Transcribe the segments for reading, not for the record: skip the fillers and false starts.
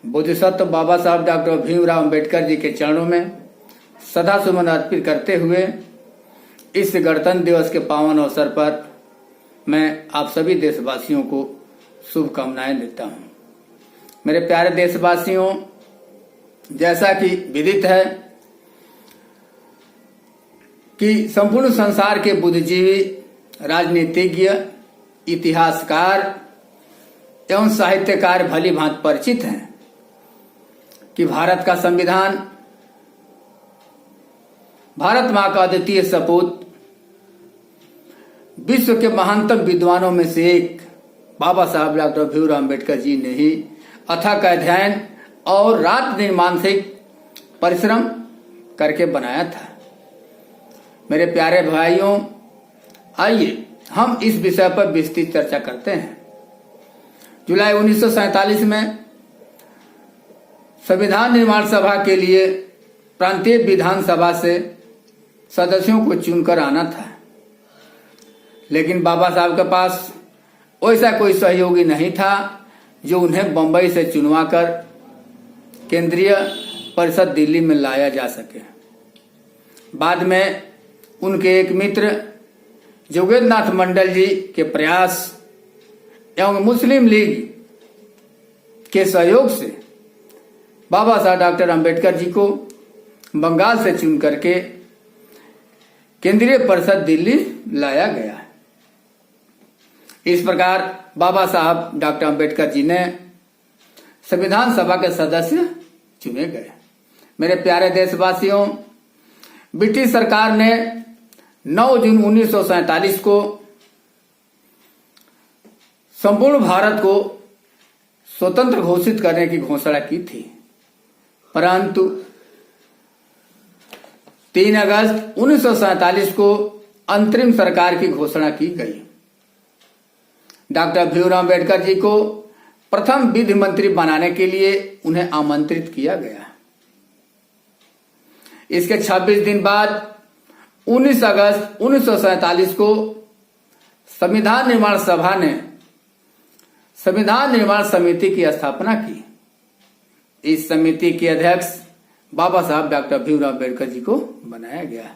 बोधिसत्व बाबा साहब डॉक्टर भीमराव अंबेडकर जी के चरणों में सदा सुमन अर्पित करते हुए इस गणतंत्र दिवस के पावन अवसर पर मैं आप सभी देशवासियों को शुभकामनाएं देता हूं। मेरे प्यारे देशवासियों, जैसा कि विदित है कि संपूर्ण संसार के बुद्धिजीवी, राजनीतिज्ञ, इतिहासकार एवं साहित्यकार भली भांति परिचित हैं कि भारत का संविधान भारत मां का अद्वितीय सपूत, विश्व के महानतम विद्वानों में से एक बाबा साहब डॉक्टर भीमराव अंबेडकर जी ने ही अथक अध्ययन और रात दिन मानसिक परिश्रम करके बनाया था। मेरे प्यारे भाइयों, आइए हम इस विषय पर विस्तृत चर्चा करते हैं। जुलाई 1947 में संविधान निर्माण सभा के लिए प्रांतीय विधानसभा से सदस्यों को चुनकर आना था, लेकिन बाबा साहब के पास वैसा कोई सहयोगी नहीं था जो उन्हें बंबई से चुनवाकर केंद्रीय परिषद दिल्ली में लाया जा सके। बाद में उनके एक मित्र जोगेंद्रनाथ मंडल जी के प्रयास एवं मुस्लिम लीग के सहयोग से बाबा साहब डॉक्टर अंबेडकर जी को बंगाल से चुन करके केंद्रीय परिषद दिल्ली लाया गया। इस प्रकार बाबा साहब डॉक्टर अंबेडकर जी ने संविधान सभा के सदस्य चुने गए। मेरे प्यारे देशवासियों, ब्रिटिश सरकार ने 9 जून 1947 को संपूर्ण भारत को स्वतंत्र घोषित करने की घोषणा की थी, परंतु 3 अगस्त 1947 को अंतरिम सरकार की घोषणा की गई। डॉक्टर भीमराव अंबेडकर जी को प्रथम विधि मंत्री बनाने के लिए उन्हें आमंत्रित किया गया। इसके 26 दिन बाद 19 अगस्त 1947 को संविधान निर्माण सभा ने संविधान निर्माण समिति की स्थापना की। इस समिति के अध्यक्ष बाबा साहब डॉक्टर भीमराव अंबेडकर जी को बनाया गया।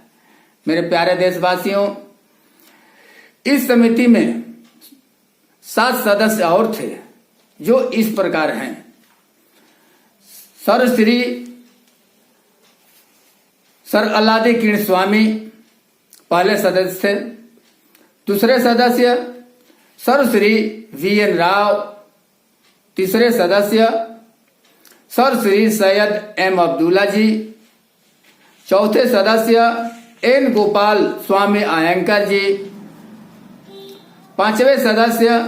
मेरे प्यारे देशवासियों, इस समिति में 7 सदस्य और थे जो इस प्रकार हैं। सर अल्लादी किरण स्वामी पहले सदस्य थे। दूसरे सदस्य सर श्री वी.एन. राव, तीसरे सदस्य सर श्री सैयद एम. अब्दुल्ला जी, चौथे सदस्य एन. गोपाल स्वामी अयंकर जी, पांचवें सदस्य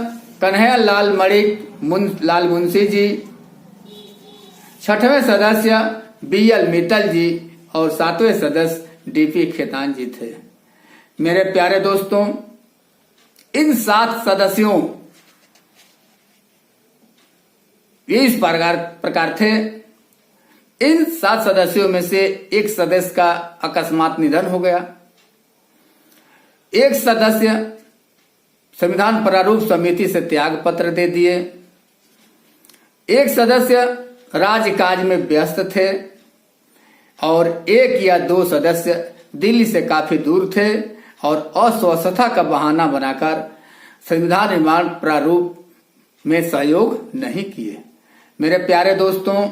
कन्हैया लाल मणिक लाल मुंशी जी, छठवें सदस्य बी.एल. मित्तल जी और 7वें सदस्य डी.पी. खेतान जी थे। मेरे प्यारे दोस्तों, इन 7 सदस्यों इस प्रकार थे। इन 7 सदस्यों में से एक सदस्य का अकस्मात निधन हो गया। एक सदस्य संविधान प्रारूप समिति से त्याग पत्र दे दिए। एक सदस्य राजकाज में व्यस्त थे और 1 या 2 सदस्य दिल्ली से काफी दूर थे और अस्वस्थता का बहाना बनाकर संविधान निर्माण प्रारूप में सहयोग नहीं किए। मेरे प्यारे दोस्तों,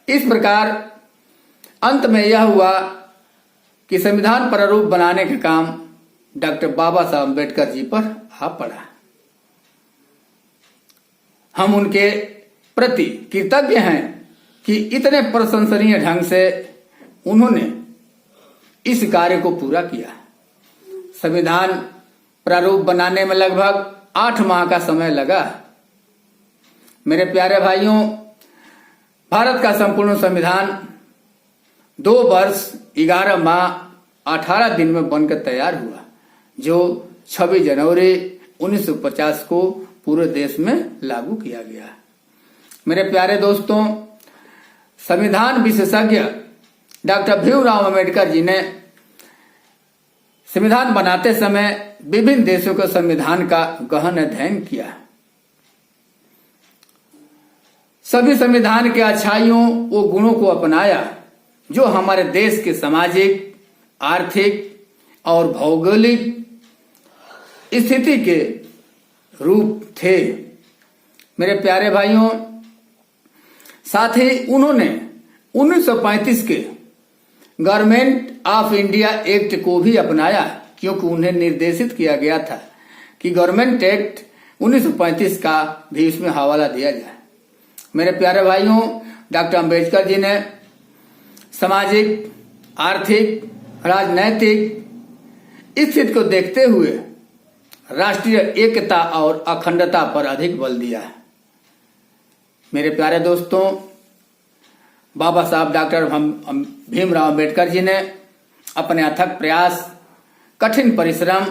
इस प्रकार अंत में यह हुआ कि संविधान प्रारूप बनाने का काम डॉक्टर बाबा साहब अम्बेडकर जी पर आ पड़ा। हम उनके प्रति कृतज्ञ हैं कि इतने प्रशंसनीय ढंग से उन्होंने इस कार्य को पूरा किया। संविधान प्रारूप बनाने में लगभग 8 माह का समय लगा। मेरे प्यारे भाइयों, भारत का संपूर्ण संविधान 2 वर्ष 11 माह 18 दिन में बनकर तैयार हुआ, जो 26 जनवरी 1950 को पूरे देश में लागू किया गया। मेरे प्यारे दोस्तों, संविधान विशेषज्ञ डॉक्टर भीमराव अंबेडकर जी ने संविधान बनाते समय विभिन्न देशों के संविधान का गहन अध्ययन किया। सभी संविधान के अच्छाइयों व गुणों को अपनाया जो हमारे देश के सामाजिक, आर्थिक और भौगोलिक स्थिति के रूप थे। मेरे प्यारे भाइयों, साथ ही उन्होंने 1935 के गवर्नमेंट ऑफ इंडिया एक्ट को भी अपनाया, क्योंकि उन्हें निर्देशित किया गया था कि गवर्नमेंट एक्ट 1935 का भी इसमें हवाला दिया जाए। मेरे प्यारे भाइयों, डॉक्टर अंबेडकर जी ने सामाजिक, आर्थिक, राजनैतिक स्थिति को देखते हुए राष्ट्रीय एकता और अखंडता पर अधिक बल दिया है। मेरे प्यारे दोस्तों, बाबा साहब डॉक्टर भीमराव अंबेडकर जी ने अपने अथक प्रयास, कठिन परिश्रम,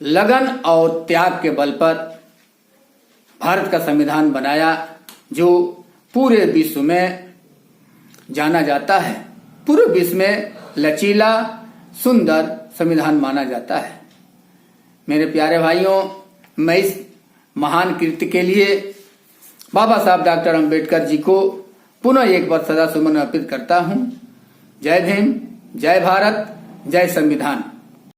लगन और त्याग के बल पर भारत का संविधान बनाया, जो पूरे विश्व में जाना जाता है। पूरे विश्व में लचीला, सुंदर संविधान माना जाता है। मेरे प्यारे भाइयों, मैं इस महान कृत्य के लिए बाबा साहब डॉक्टर अंबेडकर जी को पुनः एक बार सदा सुमन अर्पित करता हूं। जय भीम, जय भारत, जय संविधान।